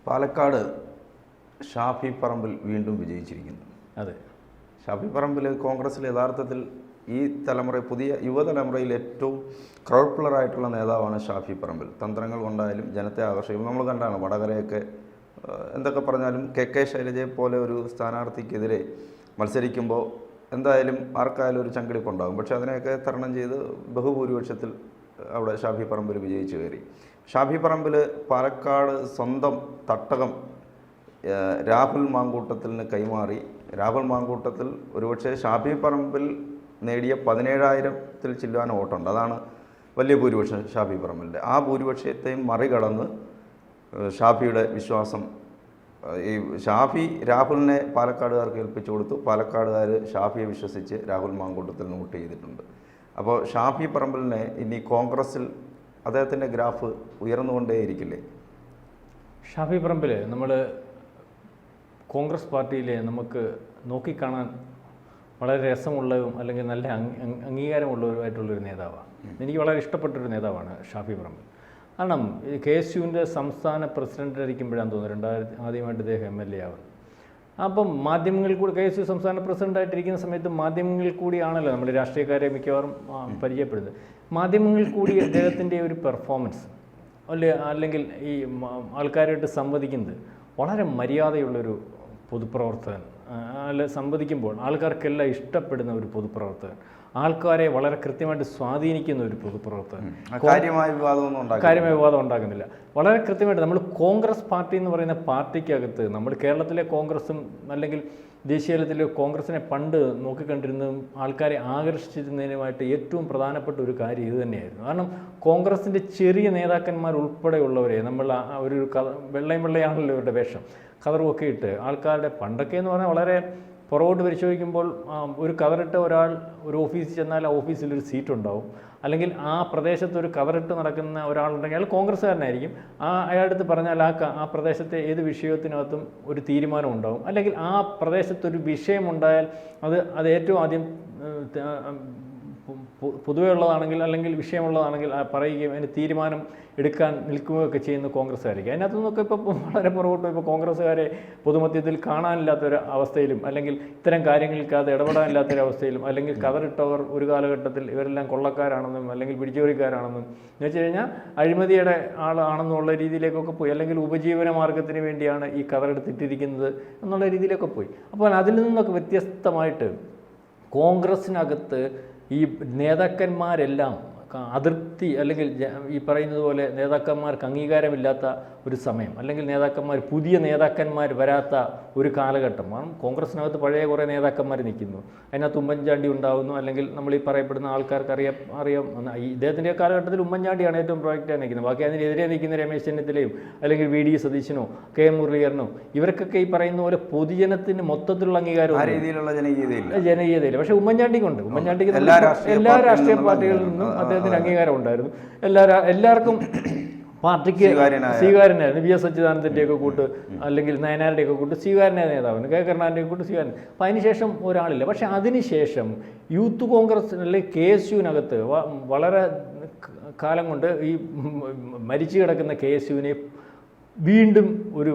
പാലക്കാട് ഷാഫി പറമ്പിൽ വീണ്ടും വിജയിച്ചിരിക്കുന്നു. അതെ, ഷാഫി പറമ്പിൽ കോൺഗ്രസ്സിൽ യഥാർത്ഥത്തിൽ ഈ തലമുറ പുതിയ യുവതലമുറയിൽ ഏറ്റവും ക്രൗഡ്ഫുള്ളറായിട്ടുള്ള നേതാവാണ് ഷാഫി പറമ്പിൽ. തന്ത്രങ്ങൾ കൊണ്ടായാലും ജനത്തെ ആകർഷിക്കും. നമ്മൾ കണ്ടാണ് വടകരയൊക്കെ എന്തൊക്കെ പറഞ്ഞാലും കെ ശൈലജയെ പോലെ ഒരു സ്ഥാനാർത്ഥിക്കെതിരെ മത്സരിക്കുമ്പോൾ എന്തായാലും ആർക്കായാലും ഒരു ചങ്കിടിപ്പുണ്ടാകും. പക്ഷേ അതിനെയൊക്കെ തരണം ചെയ്ത് ബഹുഭൂരിപക്ഷത്തിൽ അവിടെ ഷാഫി പറമ്പിൽ വിജയിച്ചു കയറി. ഷാഫി പറമ്പിൽ പാലക്കാട് സ്വന്തം തട്ടകം രാഹുൽ മാങ്കൂട്ടത്തിന് കൈമാറി. രാഹുൽ മാങ്കൂട്ടത്തിൽ ഒരുപക്ഷെ ഷാഫി പറമ്പിൽ നേടിയ 17,000-ൽ ചില്ലാന വോട്ടുണ്ട്. അതാണ് വലിയ ഭൂരിപക്ഷം ഷാഫി പറമ്പിലിൻ്റെ. ആ ഭൂരിപക്ഷത്തെയും മറികടന്ന് ഷാഫിയുടെ വിശ്വാസം ഈ ഷാഫി രാഹുലിനെ പാലക്കാടുകാർക്ക് ഏൽപ്പിച്ചു കൊടുത്തു. പാലക്കാടുകാർ ഷാഫിയെ വിശ്വസിച്ച് രാഹുൽ മാങ്കൂട്ടത്തിൽ വോട്ട് ചെയ്തിട്ടുണ്ട്. അപ്പോൾ ഷാഫി പറമ്പിലിനെ ഇനി കോൺഗ്രസ്സിൽ അദ്ദേഹത്തിൻ്റെ ഗ്രാഫ് ഉയർന്നുകൊണ്ടേയിരിക്കില്ലേ? ഷാഫി പറമ്പിൽ നമ്മൾ കോൺഗ്രസ് പാർട്ടിയിലെ നമുക്ക് നോക്കിക്കാണാൻ വളരെ രസമുള്ളതും അല്ലെങ്കിൽ നല്ല അംഗീകാരമുള്ളവരുമായിട്ടുള്ളൊരു നേതാവാണ്. എനിക്ക് വളരെ ഇഷ്ടപ്പെട്ടൊരു നേതാവാണ് ഷാഫി പറമ്പിൽ. കാരണം KSUവിൻ്റെ സംസ്ഥാന പ്രസിഡൻ്റായിരിക്കുമ്പോഴാണ് തോന്നുന്നു ആദ്യമായിട്ട് ഇദ്ദേഹം MLA ആവുന്നത്. അപ്പം മാധ്യമങ്ങളിൽ കൂടി KSU സംസ്ഥാന പ്രസിഡൻ്റായിട്ടിരിക്കുന്ന സമയത്ത് മാധ്യമങ്ങളിൽ കൂടിയാണല്ലോ നമ്മൾ രാഷ്ട്രീയക്കാരെ മിക്കവാറും പരിചയപ്പെടുന്നത്. മാധ്യമങ്ങളിൽ കൂടി അദ്ദേഹത്തിൻ്റെ ഒരു പെർഫോമൻസ് അല്ലെങ്കിൽ ഈ ആൾക്കാരായിട്ട് സംവദിക്കുന്നത് വളരെ മര്യാദയുള്ളൊരു പൊതുപ്രവർത്തകൻ, സംവദിക്കുമ്പോൾ ആൾക്കാർക്കെല്ലാം ഇഷ്ടപ്പെടുന്ന ഒരു പൊതുപ്രവർത്തകൻ, ആൾക്കാരെ വളരെ കൃത്യമായിട്ട് സ്വാധീനിക്കുന്ന ഒരു പൊതുപ്രവർത്തകൻ, കാര്യമായ വിവാദം ഉണ്ടാക്കുന്നില്ല. വളരെ കൃത്യമായിട്ട് നമ്മൾ കോൺഗ്രസ് പാർട്ടി എന്ന് പറയുന്ന പാർട്ടിക്കകത്ത് നമ്മൾ കേരളത്തിലെ കോൺഗ്രസും അല്ലെങ്കിൽ ദേശീയ തലത്തിലെ കോൺഗ്രസിനെ പണ്ട് നോക്കിക്കണ്ടിരുന്നതും ആൾക്കാരെ ആകർഷിച്ചിരുന്നതിനുമായിട്ട് ഏറ്റവും പ്രധാനപ്പെട്ട ഒരു കാര്യം ഇത് തന്നെയായിരുന്നു. കാരണം കോൺഗ്രസിൻ്റെ ചെറിയ നേതാക്കന്മാർ ഉൾപ്പെടെയുള്ളവരെ നമ്മൾ ഒരു വെള്ളയാണല്ലോ ഇവരുടെ വേഷം, കതറുമൊക്കെ ഇട്ട് ആൾക്കാരുടെ പണ്ടൊക്കെ എന്ന് പറഞ്ഞാൽ വളരെ പുറകോട്ട് പരിശോധിക്കുമ്പോൾ ഒരു കതറിട്ട ഒരാൾ ഒരു ഓഫീസിൽ ചെന്നാൽ ആ ഓഫീസിൽ ഒരു സീറ്റ് ഉണ്ടാവും. അല്ലെങ്കിൽ ആ പ്രദേശത്ത് ഒരു കതറിട്ട് നടക്കുന്ന ഒരാളുണ്ടെങ്കിൽ അയാൾ കോൺഗ്രസ്സുകാരനായിരിക്കും. അയാളടുത്ത് പറഞ്ഞാൽ ആ പ്രദേശത്തെ ഏത് വിഷയത്തിനകത്തും ഒരു തീരുമാനം ഉണ്ടാവും. അല്ലെങ്കിൽ ആ പ്രദേശത്തൊരു വിഷയമുണ്ടായാൽ അത് ഏറ്റവും ആദ്യം പൊതുവേ ഉള്ളതാണെങ്കിൽ അല്ലെങ്കിൽ വിഷയമുള്ളതാണെങ്കിൽ പറയുകയും അതിന് തീരുമാനം എടുക്കാൻ നിൽക്കുകയൊക്കെ ചെയ്യുന്ന കോൺഗ്രസ്സുകാരായിരിക്കും. അതിനകത്തു നിന്നൊക്കെ ഇപ്പോൾ വളരെ പുറകോട്ട് ഇപ്പോൾ കോൺഗ്രസ്സുകാരെ പൊതുമധ്യത്തിൽ കാണാനില്ലാത്തൊരു അവസ്ഥയിലും അല്ലെങ്കിൽ ഇത്തരം കാര്യങ്ങൾക്കകത്ത് ഇടപെടാനില്ലാത്തൊരു അവസ്ഥയിലും അല്ലെങ്കിൽ കതറിട്ടവർ ഒരു കാലഘട്ടത്തിൽ ഇവരെല്ലാം കൊള്ളക്കാരാണെന്നും അല്ലെങ്കിൽ പിടിച്ചുപറിക്കാരാണെന്നും എന്ന് വെച്ച് കഴിഞ്ഞാൽ അഴിമതിയുടെ ആളാണെന്നുള്ള രീതിയിലേക്കൊക്കെ പോയി, അല്ലെങ്കിൽ ഉപജീവന മാർഗത്തിന് വേണ്ടിയാണ് ഈ കതറെടുത്തിട്ടിരിക്കുന്നത് എന്നുള്ള രീതിയിലൊക്കെ പോയി. അപ്പോൾ അതിൽ നിന്നൊക്കെ വ്യത്യസ്തമായിട്ട് കോൺഗ്രസ്സിനകത്ത് ഈ നേതാക്കന്മാരെല്ലാം അതിർത്തി അല്ലെങ്കിൽ ഈ പറയുന്നത് പോലെ നേതാക്കന്മാർക്ക് അംഗീകാരമില്ലാത്ത ഒരു സമയം, അല്ലെങ്കിൽ പുതിയ നേതാക്കന്മാർ വരാത്ത ഒരു കാലഘട്ടം. കാരണം കോൺഗ്രസിനകത്ത് പഴയ കുറേ നേതാക്കന്മാർ നിൽക്കുന്നു. അതിനകത്ത് ഉമ്മൻചാണ്ടി ഉണ്ടാകുന്നു, അല്ലെങ്കിൽ നമ്മൾ ഈ പറയപ്പെടുന്ന ആൾക്കാർക്ക് അറിയാം ഇദ്ദേഹത്തിൻ്റെ കാലഘട്ടത്തിൽ ഉമ്മൻചാണ്ടിയാണ് ഏറ്റവും പ്രോജക്റ്റായി നിൽക്കുന്നത്. ബാക്കി അതിനെതിരെ നിൽക്കുന്ന രമേശ് ചെന്നിത്തലയും അല്ലെങ്കിൽ VD സതീശനോ KM മുരളീധരനോ ഇവർക്കൊക്കെ ഈ പറയുന്ന പോലെ പൊതുജനത്തിന് മൊത്തത്തിലുള്ള അംഗീകാരം ജനകീയതയില്ല. പക്ഷേ ഉമ്മൻചാണ്ടിക്കുണ്ട്. ഉമ്മൻചാണ്ടിക്ക് എല്ലാ രാഷ്ട്രീയ പാർട്ടികളിൽ നിന്നും അദ്ദേഹത്തിന് അംഗീകാരം ഉണ്ടായിരുന്നു. എല്ലാവർക്കും പാർട്ടിക്ക് സ്വീകാര്യനായിരുന്നു. VS അച്യുതാനന്ദൻ്റെയൊക്കെ കൂട്ട് അല്ലെങ്കിൽ നയനാരുടെയൊക്കെ കൂട്ട് സ്വീകാര്യനായ നേതാവിന്, K കരുണാകരൻ്റെയൊക്കെ കൂട്ട് സ്വീകാര്യൻ. അപ്പം അതിനുശേഷം ഒരാളില്ല. പക്ഷേ അതിനുശേഷം യൂത്ത് കോൺഗ്രസ് അല്ലെങ്കിൽ KSUവിനകത്ത് വളരെ കാലം കൊണ്ട് ഈ മരിച്ചു കിടക്കുന്ന KSUവിനെ വീണ്ടും ഒരു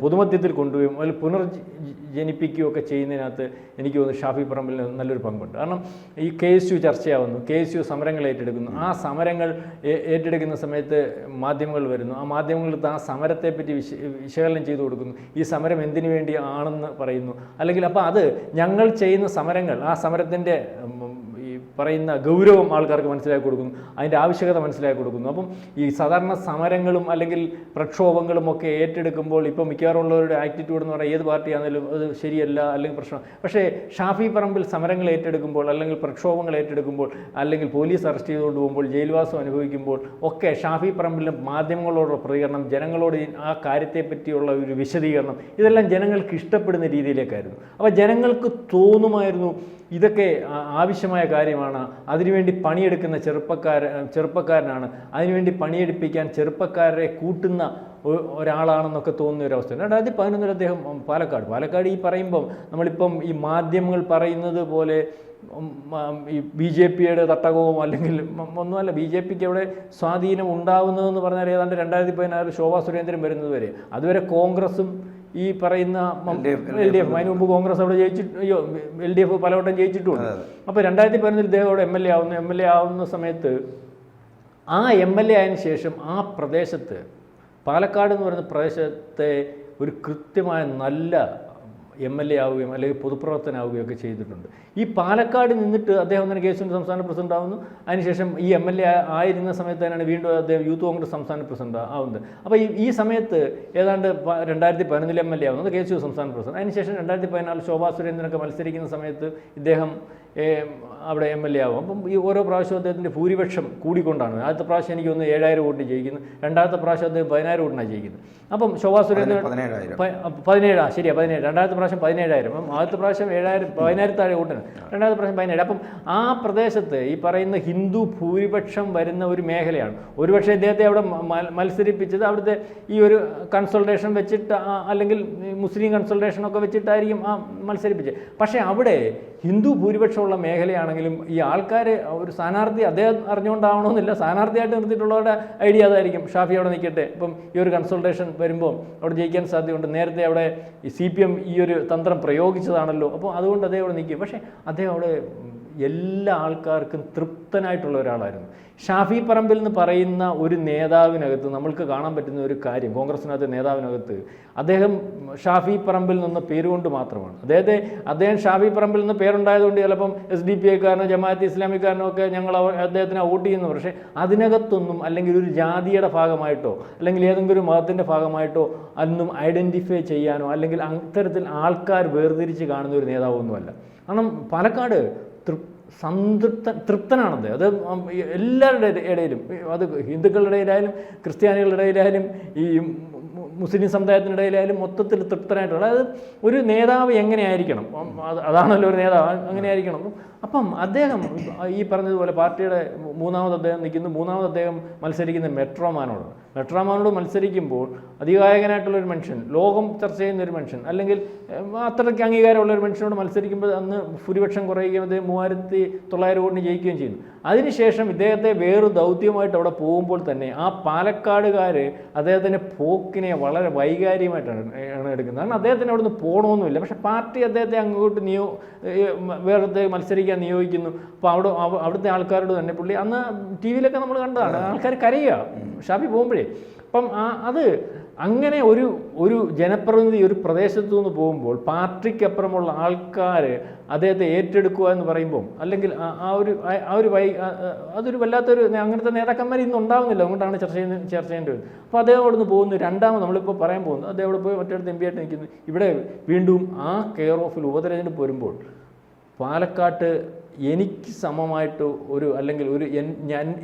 പൊതുമധ്യത്തിൽ കൊണ്ടുപോയും അതിൽ പുനർജനിപ്പിക്കുകയൊക്കെ ചെയ്യുന്നതിനകത്ത് എനിക്ക് തോന്നുന്നു ഷാഫി പറമ്പിൽ നല്ലൊരു പങ്കുണ്ട്. കാരണം ഈ KSU ചർച്ചയാവുന്നു, KSU സമരങ്ങൾ ഏറ്റെടുക്കുന്നു. ആ സമരങ്ങൾ ഏറ്റെടുക്കുന്ന സമയത്ത് മാധ്യമങ്ങൾ വരുന്നു. ആ മാധ്യമങ്ങളിൽ ആ സമരത്തെപ്പറ്റി വിശകലനം ചെയ്തു കൊടുക്കുന്നു. ഈ സമരം എന്തിനു വേണ്ടി ആണെന്ന് പറയുന്നു. അല്ലെങ്കിൽ അപ്പോൾ അത് ഞങ്ങൾ ചെയ്യുന്ന സമരങ്ങൾ, ആ സമരത്തിൻ്റെ പറയുന്ന ഗൗരവം ആൾക്കാർക്ക് മനസ്സിലാക്കി കൊടുക്കുന്നു, അതിൻ്റെ ആവശ്യകത മനസ്സിലാക്കി കൊടുക്കുന്നു. അപ്പം ഈ സാധാരണ സമരങ്ങളും അല്ലെങ്കിൽ പ്രക്ഷോഭങ്ങളും ഒക്കെ ഏറ്റെടുക്കുമ്പോൾ ഇപ്പോൾ മിക്കവാറുള്ളവരുടെ ആറ്റിറ്റ്യൂഡ് എന്ന് പറഞ്ഞാൽ ഏത് പാർട്ടിയാണെങ്കിലും അത് ശരിയല്ല അല്ലെങ്കിൽ പ്രശ്നം. പക്ഷേ ഷാഫി പറമ്പിൽ സമരങ്ങൾ ഏറ്റെടുക്കുമ്പോൾ അല്ലെങ്കിൽ പ്രക്ഷോഭങ്ങൾ ഏറ്റെടുക്കുമ്പോൾ അല്ലെങ്കിൽ പോലീസ് അറസ്റ്റ് ചെയ്തുകൊണ്ട് പോകുമ്പോൾ ജയിൽവാസം അനുഭവിക്കുമ്പോൾ ഒക്കെ ഷാഫി പറമ്പിലും മാധ്യമങ്ങളോടുള്ള പ്രതികരണം, ജനങ്ങളോട് ആ കാര്യത്തെപ്പറ്റിയുള്ള ഒരു വിശദീകരണം, ഇതെല്ലാം ജനങ്ങൾക്ക് ഇഷ്ടപ്പെടുന്ന രീതിയിലേക്കായിരുന്നു. അപ്പോൾ ജനങ്ങൾക്ക് തോന്നുമായിരുന്നു ഇതൊക്കെ ആവശ്യമായ കാര്യമാണ്, അതിനുവേണ്ടി പണിയെടുക്കുന്ന ചെറുപ്പക്കാരനാണ്, അതിനുവേണ്ടി പണിയെടുപ്പിക്കാൻ ചെറുപ്പക്കാരെ കൂട്ടുന്ന ഒരാളാണെന്നൊക്കെ തോന്നുന്ന ഒരു അവസ്ഥ. 2011 അദ്ദേഹം പാലക്കാട് ഈ പറയുമ്പം നമ്മളിപ്പം ഈ മാധ്യമങ്ങൾ പറയുന്നത് പോലെ ഈ BJPയുടെ തട്ടകവും അല്ലെങ്കിൽ ഒന്നുമല്ല, BJPക്ക് അവിടെ സ്വാധീനം ഉണ്ടാവുന്നതെന്ന് പറഞ്ഞാൽ ഏതാണ്ട് 2016 ശോഭാ സുരേന്ദ്രൻ വരുന്നത് വരെ, അതുവരെ കോൺഗ്രസും ഈ പറയുന്ന LDF, അതിന് മുമ്പ് കോൺഗ്രസ് അവിടെ LDF പലവട്ടം ജയിച്ചിട്ടുണ്ട്. അപ്പോൾ 2011 ഇദ്ദേഹം അവിടെ MLA ആവുന്ന സമയത്ത് ആ MLA ആയതിനു ശേഷം ആ പ്രദേശത്ത്, പാലക്കാട് എന്ന് പറയുന്ന പ്രദേശത്തെ ഒരു കൃത്യമായ നല്ല MLA ആവുകയും അല്ലെങ്കിൽ പൊതുപ്രവർത്തനാവുകയും ഒക്കെ ചെയ്തിട്ടുണ്ട്. ഈ പാലക്കാട് നിന്നിട്ട് അദ്ദേഹം തന്നെ KSUവിൻ്റെ സംസ്ഥാന പ്രസിഡന്റ് ആവുന്നു. അതിനുശേഷം ഈ MLA ആയിരുന്ന സമയത്ത് തന്നെയാണ് വീണ്ടും അദ്ദേഹം യൂത്ത് കോൺഗ്രസ് സംസ്ഥാന പ്രസിഡന്റ് ആവുന്നത്. അപ്പോൾ ഈ സമയത്ത് ഏതാണ്ട് 2011 MLA ആവുന്നത്, KSU സംസ്ഥാന പ്രസിഡന്റ്. അതിനുശേഷം 2014 ശോഭാ സുരേന്ദ്രനൊക്കെ മത്സരിക്കുന്ന സമയത്ത് ഇദ്ദേഹം അവിടെ MLA ആവും. അപ്പം ഈ ഓരോ പ്രാവശ്യവും അദ്ദേഹത്തിൻ്റെ ഭൂരിപക്ഷം കൂടിക്കൊണ്ടാണ്. ആദ്യത്തെ പ്രാവശ്യം എനിക്ക് ഒന്ന് 7000 വോട്ട് ജയിക്കുന്നു, രണ്ടാമത്തെ പ്രാവശ്യം അദ്ദേഹം 10000 വോട്ടിനാണ് ജയിക്കുന്നത്. അപ്പം ശോഭാ സുരേന്ദ്രൻ 17 ശരിയാ 17, രണ്ടാമത്തെ പ്രാവശ്യം 17000, അപ്പം ആദ്യത്തെ പ്രാവശ്യം 10000 താഴെ വോട്ടിന്, രണ്ടാമത്തെ പ്രാവശ്യം 17. അപ്പം ആ പ്രദേശത്ത് ഈ പറയുന്ന ഹിന്ദു ഭൂരിപക്ഷം വരുന്ന ഒരു മേഖലയാണ്. ഒരുപക്ഷെ ഇദ്ദേഹത്തെ അവിടെ മത്സരിപ്പിച്ചത് അവിടുത്തെ ഈ ഒരു കൺസൾട്ടേഷൻ വെച്ചിട്ട്, അല്ലെങ്കിൽ മുസ്ലിം കൺസൾട്ടേഷനൊക്കെ വെച്ചിട്ടായിരിക്കും ആ മത്സരിപ്പിച്ചത്. പക്ഷേ അവിടെ ഹിന്ദു ഭൂരിപക്ഷമുള്ള മേഖലയാണെങ്കിലും ഈ ആൾക്കാർ ഒരു സ്ഥാനാർത്ഥി അദ്ദേഹം അറിഞ്ഞുകൊണ്ടാവണമെന്നില്ല, സ്ഥാനാർത്ഥിയായിട്ട് നിർത്തിയിട്ടുള്ളവരുടെ ഐഡിയ അതായിരിക്കും, ഷാഫി അവിടെ നിൽക്കട്ടെ, ഇപ്പം ഈ ഒരു കൺസൾട്ടേഷൻ വരുമ്പോൾ അവിടെ ജയിക്കാൻ സാധ്യതയുണ്ട്, നേരത്തെ അവിടെ ഈ CPM ഈ ഒരു തന്ത്രം പ്രയോഗിച്ചതാണല്ലോ, അപ്പോൾ അതുകൊണ്ട് അദ്ദേഹം അവിടെ നിൽക്കും. പക്ഷേ അദ്ദേഹം അവിടെ എല്ലാ ആൾക്കാർക്കും തൃപ്തനായിട്ടുള്ള ഒരാളായിരുന്നു. ഷാഫി പറമ്പിൽ എന്ന് പറയുന്ന ഒരു നേതാവിനകത്ത് നമ്മൾക്ക് കാണാൻ പറ്റുന്ന ഒരു കാര്യം, കോൺഗ്രസിനകത്ത് നേതാവിനകത്ത് അദ്ദേഹം ഷാഫി പറമ്പിൽ നിന്ന് പേരുകൊണ്ട് മാത്രമാണ്. അദ്ദേഹം ഷാഫി പറമ്പിൽ നിന്ന് പേരുണ്ടായതുകൊണ്ട് ചിലപ്പം SDPIക്കാരനോ ജമാഅത്ത് ഇസ്ലാമിക്കാരനോ ഒക്കെ ഞങ്ങൾ അദ്ദേഹത്തിനെ വോട്ട് ചെയ്യുന്നു. പക്ഷേ അതിനകത്തൊന്നും, അല്ലെങ്കിൽ ഒരു ജാതിയുടെ ഭാഗമായിട്ടോ അല്ലെങ്കിൽ ഏതെങ്കിലും ഒരു മതത്തിൻ്റെ ഭാഗമായിട്ടോ അതൊന്നും ഐഡൻറ്റിഫൈ ചെയ്യാനോ അല്ലെങ്കിൽ അത്തരത്തിൽ ആൾക്കാർ വേർതിരിച്ച് കാണുന്ന ഒരു നേതാവൊന്നുമല്ല. കാരണം പാലക്കാട് തൃപ്തനാണത്. അത് എല്ലാവരുടെ ഇടയിലും, അത് ഹിന്ദുക്കളുടെ ഇടയിലായാലും ക്രിസ്ത്യാനികളുടെ ഇടയിലായാലും ഈ മുസ്ലിം സമുദായത്തിനിടയിലായാലും മൊത്തത്തിൽ തൃപ്തനായിട്ടുള്ള, അതായത് ഒരു നേതാവ് എങ്ങനെയായിരിക്കണം, അതാണല്ലോ ഒരു നേതാവ്, അങ്ങനെയായിരിക്കണം. അപ്പം അദ്ദേഹം ഈ പറഞ്ഞതുപോലെ പാർട്ടിയുടെ മൂന്നാമത് അദ്ദേഹം നിൽക്കുന്നു. മൂന്നാമത് അദ്ദേഹം മത്സരിക്കുന്ന മെട്രോമാനോട് മത്സരിക്കുമ്പോൾ അതികായകനായിട്ടുള്ളൊരു മനുഷ്യൻ, ലോകം ചർച്ച ചെയ്യുന്ന ഒരു മനുഷ്യൻ, അല്ലെങ്കിൽ അത്രയ്ക്ക് അംഗീകാരമുള്ള ഒരു മനുഷ്യനോട് മത്സരിക്കുമ്പോൾ അന്ന് ഭൂരിപക്ഷം കുറയുകയും അദ്ദേഹം 3900 വോട്ടിന് ജയിക്കുകയും ചെയ്യുന്നു. അതിനുശേഷം ഇദ്ദേഹത്തെ വേറൊരു ദൗത്യമായിട്ട് അവിടെ പോകുമ്പോൾ തന്നെ ആ പാലക്കാടുകാർ അദ്ദേഹത്തിൻ്റെ പോക്കിനെ വളരെ വൈകാരികമായിട്ടാണ് എടുക്കുന്നത്. കാരണം അദ്ദേഹത്തിന് അവിടെ നിന്ന് പോകണമെന്നില്ല, പക്ഷേ പാർട്ടി അദ്ദേഹത്തെ അങ്ങോട്ട് വേറെ മത്സരിക്കാൻ നിയോഗിക്കുന്നു. അപ്പോൾ അവിടുത്തെ ആൾക്കാരോട് തന്നെ പുള്ളി അന്ന് TV-യിലൊക്കെ നമ്മൾ കണ്ടതാണ്, ആൾക്കാർ കരയുക ഷാഫി പോകുമ്പോഴേ. അപ്പം അത് അങ്ങനെ ഒരു ജനപ്രതിനിധി ഒരു പ്രദേശത്തു നിന്ന് പോകുമ്പോൾ പാർട്ടിക്കപ്പുറമുള്ള ആൾക്കാർ അദ്ദേഹത്തെ ഏറ്റെടുക്കുക എന്ന് പറയുമ്പോൾ, അല്ലെങ്കിൽ അതൊരു വല്ലാത്തൊരു, അങ്ങനത്തെ നേതാക്കന്മാർ ഇന്ന് ഉണ്ടാകുന്നില്ല, അതുകൊണ്ടാണ് ചർച്ച ചെയ്യേണ്ടി വരുന്നത്. അപ്പോൾ അദ്ദേഹം അവിടെ നിന്ന് പോകുന്നു. രണ്ടാമത് നമ്മളിപ്പോൾ പറയാൻ പോകുന്നത്, അദ്ദേഹം അവിടെ പോയി മറ്റൊരു MP ആയിട്ട് നിൽക്കുന്നു. ഇവിടെ വീണ്ടും ആ കെയർ ഓഫിൽ ഉപതെരഞ്ഞെടുപ്പ് വരുമ്പോൾ പാലക്കാട്ട് എനിക്ക് സമമായിട്ട് അല്ലെങ്കിൽ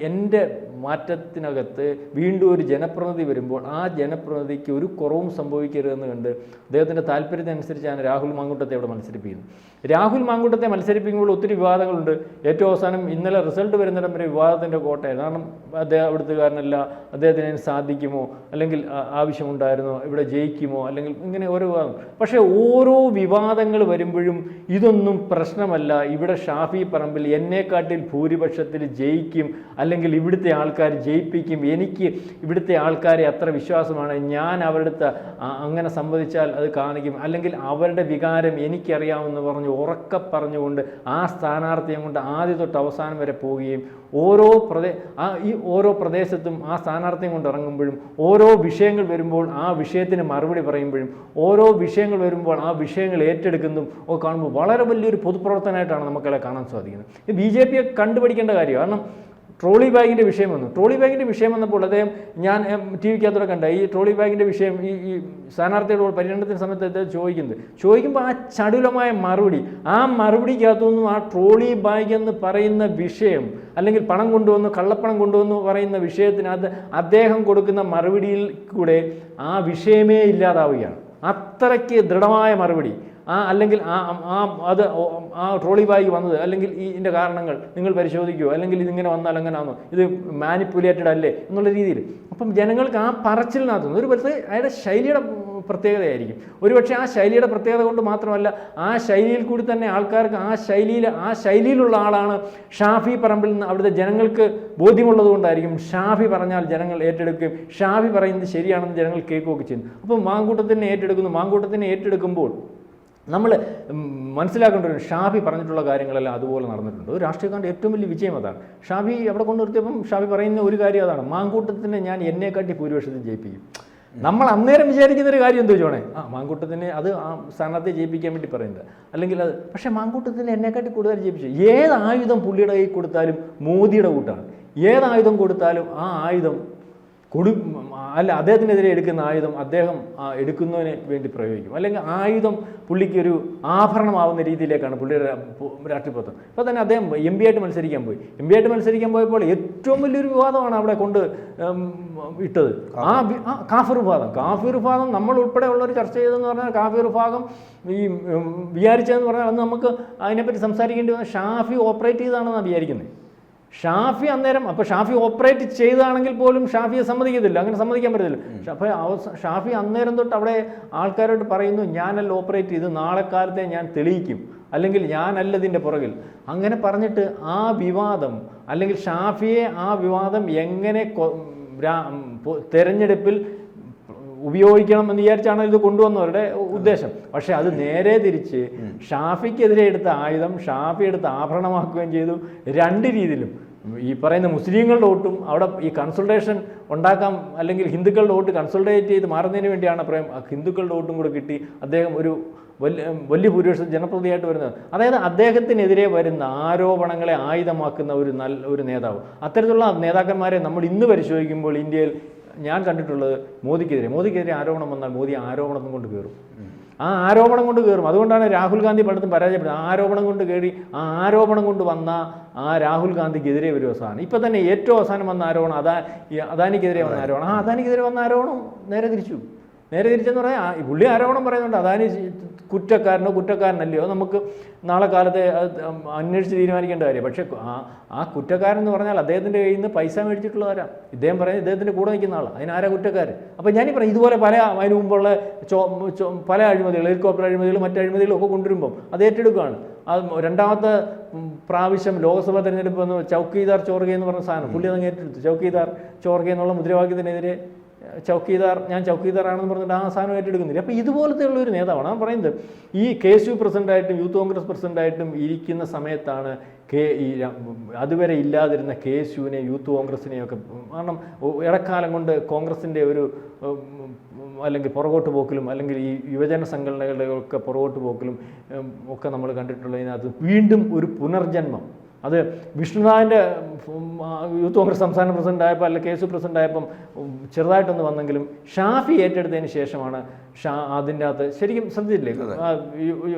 എൻ്റെ മാറ്റത്തിനകത്ത് വീണ്ടും ഒരു ജനപ്രതിനിധി വരുമ്പോൾ ആ ജനപ്രതിനിധിക്ക് ഒരു കുറവും സംഭവിക്കരുതെന്ന് കണ്ട് അദ്ദേഹത്തിൻ്റെ താല്പര്യത്തിനനുസരിച്ചാണ് രാഹുൽ മാങ്കൂട്ടത്തെ അവിടെ മത്സരിപ്പിക്കുന്നത്. രാഹുൽ മാങ്കൂട്ടത്തെ മത്സരിപ്പിക്കുമ്പോൾ ഒത്തിരി വിവാദങ്ങളുണ്ട്. ഏറ്റവും അവസാനം ഇന്നലെ റിസൾട്ട് വരുന്നിടം വരെ വിവാദത്തിൻ്റെ കോട്ടയാണ്. കാരണം അദ്ദേഹം അവിടുത്തുകാരനല്ല, അദ്ദേഹത്തിന് സാധിക്കുമോ, അല്ലെങ്കിൽ ആവശ്യമുണ്ടായിരുന്നോ, ഇവിടെ ജയിക്കുമോ, അല്ലെങ്കിൽ ഇങ്ങനെ ഓരോ വിവാദം. പക്ഷേ ഓരോ വിവാദങ്ങൾ വരുമ്പോഴും ഇതൊന്നും പ്രശ്നമല്ല, ഇവിടെ ഷാഫി പറമ്പിൽ എന്നെക്കാട്ടിൽ ഭൂരിപക്ഷത്തിൽ ജയിക്കും, അല്ലെങ്കിൽ ഇവിടുത്തെ ആൾക്കാർ ജയിപ്പിക്കും, എനിക്ക് ഇവിടുത്തെ ആൾക്കാരെ അത്ര വിശ്വാസമാണ്, ഞാൻ അവരുടെ അങ്ങനെ സംവദിച്ചാൽ അത് കാണിക്കും, അല്ലെങ്കിൽ അവരുടെ വികാരം എനിക്കറിയാമെന്ന് പറഞ്ഞ് ഉറക്കെ പറഞ്ഞുകൊണ്ട് ആ സ്ഥാനാർത്ഥിയെ കൊണ്ട് ആദ്യം തൊട്ട് അവസാനം വരെ പോവുകയും ഓരോ പ്രദേശത്തും ആ സ്ഥാനാർത്ഥിയും കൊണ്ട് ഇറങ്ങുമ്പോഴും ഓരോ വിഷയങ്ങൾ വരുമ്പോൾ ആ വിഷയത്തിന് മറുപടി പറയുമ്പോഴും ഓരോ വിഷയങ്ങൾ വരുമ്പോൾ ആ വിഷയങ്ങൾ ഏറ്റെടുക്കുന്നതും ഒക്കെ കാണുമ്പോൾ വളരെ വലിയൊരു പൊതുപ്രവർത്തനമായിട്ടാണ് നമുക്കവിടെ കാണാൻ സാധിക്കുന്നത്. ഇത് BJPയെ കണ്ടുപിടിക്കേണ്ട കാര്യമാണ്. കാരണം ട്രോളി ബാഗിൻ്റെ വിഷയം വന്നു. ട്രോളി ബാഗിൻ്റെ വിഷയം വന്നപ്പോൾ അദ്ദേഹം, ഞാൻ TV-ക്കകത്തോടെ കണ്ട ഈ ട്രോളി ബാഗിൻ്റെ വിഷയം ഈ സ്ഥാനാർത്ഥിയുടെ പരിഗണനത്തിന് സമയത്ത് അദ്ദേഹം ചോദിക്കുമ്പോൾ ആ ചടുലമായ ആ മറുപടിക്കകത്തുനിന്നും ആ ട്രോളി ബാഗ് എന്ന് പറയുന്ന വിഷയം, അല്ലെങ്കിൽ പണം കൊണ്ടുവന്നു, കള്ളപ്പണം കൊണ്ടുവന്നു പറയുന്ന വിഷയത്തിനകത്ത് അദ്ദേഹം കൊടുക്കുന്ന മറുപടിയിൽ കൂടെ ആ വിഷയമേ ഇല്ലാതാവുകയാണ്. അത്രയ്ക്ക് ദൃഢമായ മറുപടി. അല്ലെങ്കിൽ ആ ട്രോളി ബാഗ് വന്നത്, അല്ലെങ്കിൽ ഇതിൻ്റെ കാരണങ്ങൾ നിങ്ങൾ പരിശോധിക്കുമോ, അല്ലെങ്കിൽ ഇതിങ്ങനെ വന്നാൽ അങ്ങനെ ആണോ, ഇത് മാനിപ്പുലേറ്റഡ് അല്ലേ എന്നുള്ള രീതിയിൽ. അപ്പം ജനങ്ങൾക്ക് ആ പറച്ചിലിനകത്തുനിന്ന് ഒരു പക്ഷേ അയാളുടെ ശൈലിയുടെ പ്രത്യേകതയായിരിക്കും. ഒരുപക്ഷെ ആ ശൈലിയുടെ പ്രത്യേകത കൊണ്ട് മാത്രമല്ല, ആ ശൈലിയിൽ കൂടി തന്നെ ആൾക്കാർക്ക് ആ ശൈലിയിലുള്ള ആളാണ് ഷാഫി പറമ്പിൽ നിന്ന് അവിടുത്തെ ജനങ്ങൾക്ക് ബോധ്യമുള്ളത് കൊണ്ടായിരിക്കും ഷാഫി പറഞ്ഞാൽ ജനങ്ങൾ ഏറ്റെടുക്കുകയും ഷാഫി പറയുന്നത് ശരിയാണെന്ന് ജനങ്ങൾ കേൾക്കുകയൊക്കെ ചെയ്യുന്നു. അപ്പം മാങ്കൂട്ടത്തിനെ ഏറ്റെടുക്കുമ്പോൾ നമ്മൾ മനസ്സിലാക്കേണ്ട ഒരു ഷാഫി പറഞ്ഞിട്ടുള്ള കാര്യങ്ങളെല്ലാം അതുപോലെ നടന്നിട്ടുണ്ട്. ഒരു രാഷ്ട്രീയക്കാരൻ്റെ ഏറ്റവും വലിയ വിജയം അതാണ്. ഷാഫി അവിടെ കൊണ്ടു നിർത്തിയപ്പം ഷാഫി പറയുന്ന ഒരു കാര്യം അതാണ്, മാങ്കൂട്ടത്തിനെ ഞാൻ എന്നെക്കാട്ടി ഭൂരിപക്ഷത്തിൽ ജയിപ്പിക്കും. നമ്മൾ അന്നേരം വിചാരിക്കുന്ന ഒരു കാര്യം എന്തോ ചോണേ, മാങ്കൂട്ടത്തിന് അത് ആ സ്ഥാനാർത്ഥിയെ ജയിപ്പിക്കാൻ വേണ്ടി പറയുന്നത്, അല്ലെങ്കിൽ അത് പക്ഷേ മാങ്കൂട്ടത്തിന് എന്നെക്കാട്ടി കൂടുതൽ ജയിപ്പിച്ചു. ഏത് ആയുധം പുള്ളിയുടെ കൈ കൊടുത്താലും മോദിയുടെ കൂട്ടാണ്. ഏത് ആയുധം കൊടുത്താലും ആ ആയുധം അദ്ദേഹത്തിനെതിരെ എടുക്കുന്ന ആയുധം അദ്ദേഹം എടുക്കുന്നതിന് വേണ്ടി പ്രയോഗിക്കും. അല്ലെങ്കിൽ ആയുധം പുള്ളിക്ക് ഒരു ആഭരണമാവുന്ന രീതിയിലേക്കാണ് പുള്ളിയുടെ രാഷ്ട്രീയ പ്രവർത്തനം. ഇപ്പോൾ തന്നെ അദ്ദേഹം എം പി ആയിട്ട് മത്സരിക്കാൻ പോയപ്പോൾ ഏറ്റവും വലിയൊരു വിവാദമാണ് അവിടെ കൊണ്ട് ഇട്ടത്. കാഫിർ വിവാദം നമ്മൾ ഉൾപ്പെടെ ഉള്ളവർ ചർച്ച ചെയ്തതെന്ന് പറഞ്ഞാൽ, കാഫിർ വിഭാഗം ഈ വിചാരിച്ചതെന്ന് പറഞ്ഞാൽ അന്ന് നമുക്ക് അതിനെപ്പറ്റി സംസാരിക്കേണ്ടി വന്ന ഷാഫി ഓപ്പറേറ്റ് ചെയ്താണെന്നാണ് വിചാരിക്കുന്നത്. ഷാഫി അന്നേരം അപ്പോൾ ഷാഫി ഓപ്പറേറ്റ് ചെയ്താണെങ്കിൽ പോലും ഷാഫിയെ സമ്മതിക്കത്തില്ല, അങ്ങനെ സമ്മതിക്കാൻ പറ്റത്തില്ല. അപ്പോൾ ഷാഫി അന്നേരം തൊട്ട് അവിടെ ആൾക്കാരോട് പറയുന്നു, ഞാനല്ല ഓപ്പറേറ്റ് ചെയ്ത്, നാളെ കാലത്തെ ഞാൻ തെളിയിക്കും, അല്ലെങ്കിൽ ഞാനല്ല ഇതിൻ്റെ പുറകിൽ. അങ്ങനെ പറഞ്ഞിട്ട് ആ വിവാദം, അല്ലെങ്കിൽ ഷാഫിയെ ആ വിവാദം എങ്ങനെ തെരഞ്ഞെടുപ്പിൽ ഉപയോഗിക്കണം എന്ന് വിചാരിച്ചാണ് ഇത് കൊണ്ടുവന്നവരുടെ ഉദ്ദേശം. പക്ഷേ അത് നേരെ തിരിച്ച് ഷാഫിക്കെതിരെ എടുത്ത ആയുധം ഷാഫി എടുത്ത് ആഭരണമാക്കുകയും ചെയ്തു. രണ്ട് രീതിയിലും ഈ പറയുന്ന മുസ്ലിങ്ങളുടെ വോട്ടും അവിടെ ഈ കൺസൾട്ടേഷൻ ഉണ്ടാക്കാം, അല്ലെങ്കിൽ ഹിന്ദുക്കളുടെ വോട്ട് കൺസൾട്ടേറ്റ് ചെയ്ത് മാറുന്നതിന് വേണ്ടിയാണ് പറയാം ഹിന്ദുക്കളുടെ വോട്ടും കൂടെ കിട്ടി അദ്ദേഹം ഒരു വലിയ ഭൂരിപക്ഷം ജനപ്രതിയായിട്ട് വരുന്നത്. അതായത് അദ്ദേഹത്തിനെതിരെ വരുന്ന ആരോപണങ്ങളെ ആയുധമാക്കുന്ന ഒരു നേതാവ്. അത്തരത്തിലുള്ള നേതാക്കന്മാരെ നമ്മൾ ഇന്ന് പരിശോധിക്കുമ്പോൾ ഇന്ത്യയിൽ ഞാൻ കണ്ടിട്ടുള്ളത് മോദിക്കെതിരെ ആരോപണം വന്നാൽ മോദി ആരോപണം കൊണ്ട് കയറും. അതുകൊണ്ടാണ് രാഹുൽ ഗാന്ധി പലതും പരാജയപ്പെടുന്നത്. ആരോപണം കൊണ്ട് വന്ന ആ രാഹുൽ ഗാന്ധിക്കെതിരെ ഒരു അവസാനം. ഇപ്പം തന്നെ ഏറ്റവും അവസാനം വന്ന ആരോപണം അദാനിക്കെതിരെ വന്ന ആരോപണം. അദാനിക്കെതിരെ വന്ന ആരോപണം നേരെ തിരിച്ചെന്ന് പറഞ്ഞാൽ പുള്ളി ആരോപണം പറയുന്നുണ്ട്, അദാനി കുറ്റക്കാരനല്ലയോ നമുക്ക് നാളെ കാലത്തെ അന്വേഷിച്ച് തീരുമാനിക്കേണ്ട കാര്യം. പക്ഷേ ആ കുറ്റക്കാരൻ എന്ന് പറഞ്ഞാൽ അദ്ദേഹത്തിൻ്റെ കയ്യിൽ നിന്ന് പൈസ മേടിച്ചിട്ടുള്ളവരാ. ഇദ്ദേഹം പറയുന്നത് ഇദ്ദേഹത്തിൻ്റെ കൂടെ നിൽക്കുന്ന ആൾ, അതിനാരാ കുറ്റക്കാരൻ? അപ്പോൾ ഞാനീ പറയും ഇതുപോലെ അതിന് മുമ്പുള്ള പല അഴിമതികൾ, ഹെലികോപ്റ്റർ അഴിമതികൾ, മറ്റ് അഴിമതികളും ഒക്കെ കൊണ്ടുവരുമ്പം അത് ഏറ്റെടുക്കുകയാണ്. രണ്ടാമത്തെ പ്രാവശ്യം ലോക്സഭാ തെരഞ്ഞെടുപ്പ് വന്ന് ചൗക്കീദാർ ചോർഗെ എന്ന് പറഞ്ഞ സാധനം പുള്ളി അതങ്ങ് ഏറ്റെടുത്തു. ചൗക്കീദാർ ചോർഗെ എന്നുള്ള മുദ്രാവാക്യത്തിനെതിരെ ഞാൻ ചൗക്കീദാറാണെന്ന് പറഞ്ഞിട്ട് ആ സാധനം ഏറ്റെടുക്കുന്നില്ല. അപ്പോൾ ഇതുപോലത്തെ ഉള്ളൊരു നേതാവാണ്. ഞാൻ പറയുന്നത് ഈ KSU പ്രസിഡൻ്റായിട്ടും യൂത്ത് കോൺഗ്രസ് പ്രസിഡൻ്റായിട്ടും ഇരിക്കുന്ന സമയത്താണ് അതുവരെ ഇല്ലാതിരുന്ന KSUവിനെ യൂത്ത് കോൺഗ്രസിനെയൊക്കെ, കാരണം ഇടക്കാലം കൊണ്ട് കോൺഗ്രസിൻ്റെ ഒരു അല്ലെങ്കിൽ പുറകോട്ട് പോക്കലും, അല്ലെങ്കിൽ ഈ യുവജന സംഘടനകളുടെ ഒക്കെ പുറകോട്ട് പോക്കലും ഒക്കെ നമ്മൾ കണ്ടിട്ടുള്ളതിനകത്ത് വീണ്ടും ഒരു പുനർജന്മം. അത് വിഷ്ണുനാഥിൻ്റെ യൂത്ത് കോൺഗ്രസ് സംസ്ഥാന പ്രസിഡന്റ് ആയപ്പോൾ, അല്ലെങ്കിൽ KSU പ്രസിഡന്റ് ആയപ്പം ചെറുതായിട്ടൊന്ന് വന്നെങ്കിലും ഷാഫി ഏറ്റെടുത്തതിന് ശേഷമാണ് അതിൻ്റെ അകത്ത് ശരിക്കും ശ്രദ്ധിച്ചില്ലേ,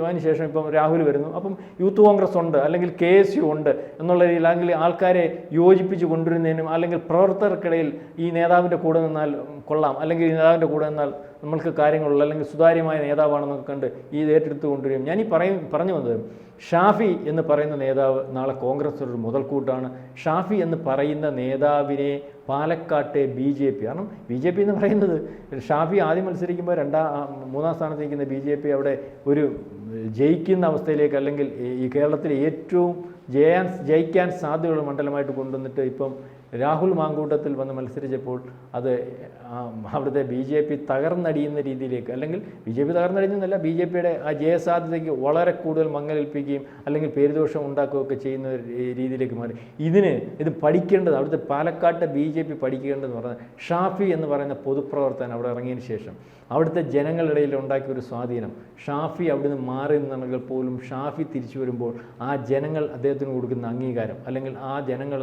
അതിന് ശേഷം ഇപ്പം രാഹുൽ വരുന്നു. അപ്പം യൂത്ത് കോൺഗ്രസ് ഉണ്ട്, അല്ലെങ്കിൽ KSU ഉണ്ട് എന്നുള്ള രീതിയിൽ, അല്ലെങ്കിൽ ആൾക്കാരെ യോജിപ്പിച്ച് കൊണ്ടുവരുന്നതിനും, അല്ലെങ്കിൽ പ്രവർത്തകർക്കിടയിൽ ഈ നേതാവിൻ്റെ കൂടെ നിന്നാൽ കൊള്ളാം, അല്ലെങ്കിൽ ഈ നേതാവിൻ്റെ കൂടെ നിന്നാൽ നമ്മൾക്ക് കാര്യങ്ങളുള്ള, അല്ലെങ്കിൽ സുതാര്യമായ നേതാവാണെന്നൊക്കെ കണ്ട് ഈ ഏറ്റെടുത്ത് കൊണ്ടുവരും. ഞാനീ പറഞ്ഞു വന്നത്, ഷാഫി എന്ന് പറയുന്ന നേതാവ് നാളെ കോൺഗ്രസ് ഒരു മുതൽക്കൂട്ടാണ്. ഷാഫി എന്ന് പറയുന്ന നേതാവിനെ പാലക്കാട്ടെ BJP, കാരണം BJP എന്ന് പറയുന്നത് ഷാഫി ആദ്യം മത്സരിക്കുമ്പോൾ മൂന്നാം സ്ഥാനത്ത് നിൽക്കുന്ന BJP അവിടെ ഒരു ജയിക്കുന്ന അവസ്ഥയിലേക്ക്, അല്ലെങ്കിൽ ഈ കേരളത്തിലെ ഏറ്റവും ജയിക്കാൻ സാധ്യതയുള്ള മണ്ഡലമായിട്ട് കൊണ്ടുവന്നിട്ട് ഇപ്പം രാഹുൽ മാങ്കൂട്ടത്തിൽ വന്ന് മത്സരിച്ചപ്പോൾ അത് അവിടുത്തെ BJP തകർന്നടിയുന്ന രീതിയിലേക്ക്, അല്ലെങ്കിൽ BJP തകർന്നടിയുന്നതല്ല, BJPയുടെ ആ ജയസാധ്യതയ്ക്ക് വളരെ കൂടുതൽ മങ്ങലേൽപ്പിക്കുകയും അല്ലെങ്കിൽ പേരുദോഷം ഉണ്ടാക്കുകയൊക്കെ ചെയ്യുന്ന രീതിയിലേക്ക് മാറി. ഇത് പഠിക്കേണ്ടത് അവിടുത്തെ പാലക്കാട്ടെ BJP പഠിക്കേണ്ടതെന്ന് പറഞ്ഞാൽ ഷാഫി എന്ന് പറയുന്ന പൊതുപ്രവർത്തകൻ അവിടെ ഇറങ്ങിയതിന് ശേഷം അവിടുത്തെ ജനങ്ങളിടയിൽ ഉണ്ടാക്കിയ ഒരു സ്വാധീനം, ഷാഫി അവിടുന്ന് മാറി നിന്നെങ്കിൽ പോലും ഷാഫി തിരിച്ചു വരുമ്പോൾ ആ ജനങ്ങൾ അദ്ദേഹത്തിന് കൊടുക്കുന്ന അംഗീകാരം, അല്ലെങ്കിൽ ആ ജനങ്ങൾ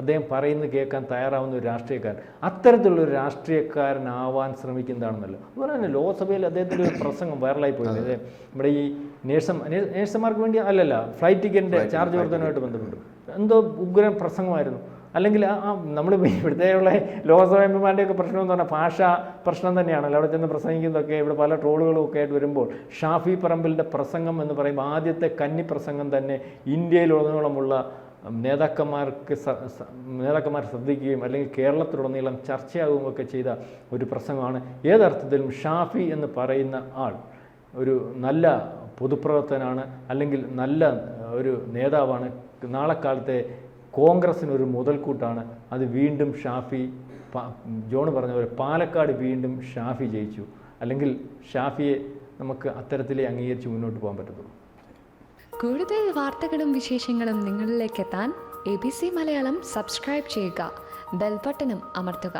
അദ്ദേഹം പറയുന്നത് കേൾക്കാൻ തയ്യാറാവുന്ന ഒരു രാഷ്ട്രീയക്കാരൻ, അത്തരത്തിലുള്ളൊരു രാഷ്ട്രീയക്കാരനാവാൻ ശ്രമിക്കുന്നതാണെന്നല്ലോ. അതുപോലെ തന്നെ ലോക്സഭയിൽ അദ്ദേഹത്തിൻ്റെ ഒരു പ്രസംഗം വൈറലായി പോയത് നമ്മുടെ ഈ നേഴ്സുമാർക്ക് വേണ്ടി ഫ്ലൈറ്റ് ടിക്കറ്റിൻ്റെ ചാർജ് വർധനവുമായിട്ട് ബന്ധപ്പെട്ടു എന്തോ ഉഗ്രൻ പ്രസംഗമായിരുന്നു. അല്ലെങ്കിൽ നമ്മൾ ഇവിടുത്തെയുള്ള ലോക്സഭാ എംപിമാരുടെയൊക്കെ പ്രശ്നം എന്ന് പറഞ്ഞാൽ ഭാഷാ പ്രശ്നം തന്നെയാണല്ലോ. അവിടെ ചെന്ന് പ്രസംഗിക്കുന്നതൊക്കെ ഇവിടെ പല ട്രോളുകളും ഒക്കെ ആയിട്ട് വരുമ്പോൾ ഷാഫി പറമ്പിലിൻ്റെ പ്രസംഗം എന്ന് പറയുമ്പോൾ ആദ്യത്തെ കന്നി പ്രസംഗം തന്നെ ഇന്ത്യയിലുടനീളമുള്ള നേതാക്കന്മാർ ശ്രദ്ധിക്കുകയും അല്ലെങ്കിൽ കേരളത്തിലുടനീളം ചർച്ചയാകുകയൊക്കെ ചെയ്ത ഒരു പ്രസംഗമാണ്. ഏതർത്ഥത്തിലും ഷാഫി എന്ന് പറയുന്ന ആൾ ഒരു നല്ല പൊതുപ്രവർത്തനാണ്, അല്ലെങ്കിൽ നല്ല ഒരു നേതാവാണ്. നാളെ കാലത്തെ കോൺഗ്രസ്സിനൊരു മുതൽക്കൂട്ടാണ്. അത് വീണ്ടും ഷാഫി, ജോൺ പറഞ്ഞ പോലെ പാലക്കാട് വീണ്ടും ഷാഫി ജയിച്ചു. അല്ലെങ്കിൽ ഷാഫിയെ നമുക്ക് അത്തരത്തിലേ അംഗീകരിച്ച് മുന്നോട്ട് പോകാൻ പറ്റത്തുള്ളൂ. കൂടുതൽ വാർത്തകളും വിശേഷങ്ങളും നിങ്ങളിലേക്ക് എത്താൻ ABC മലയാളം സബ്സ്ക്രൈബ് ചെയ്യുക, ബെൽ ബട്ടണും അമർത്തുക.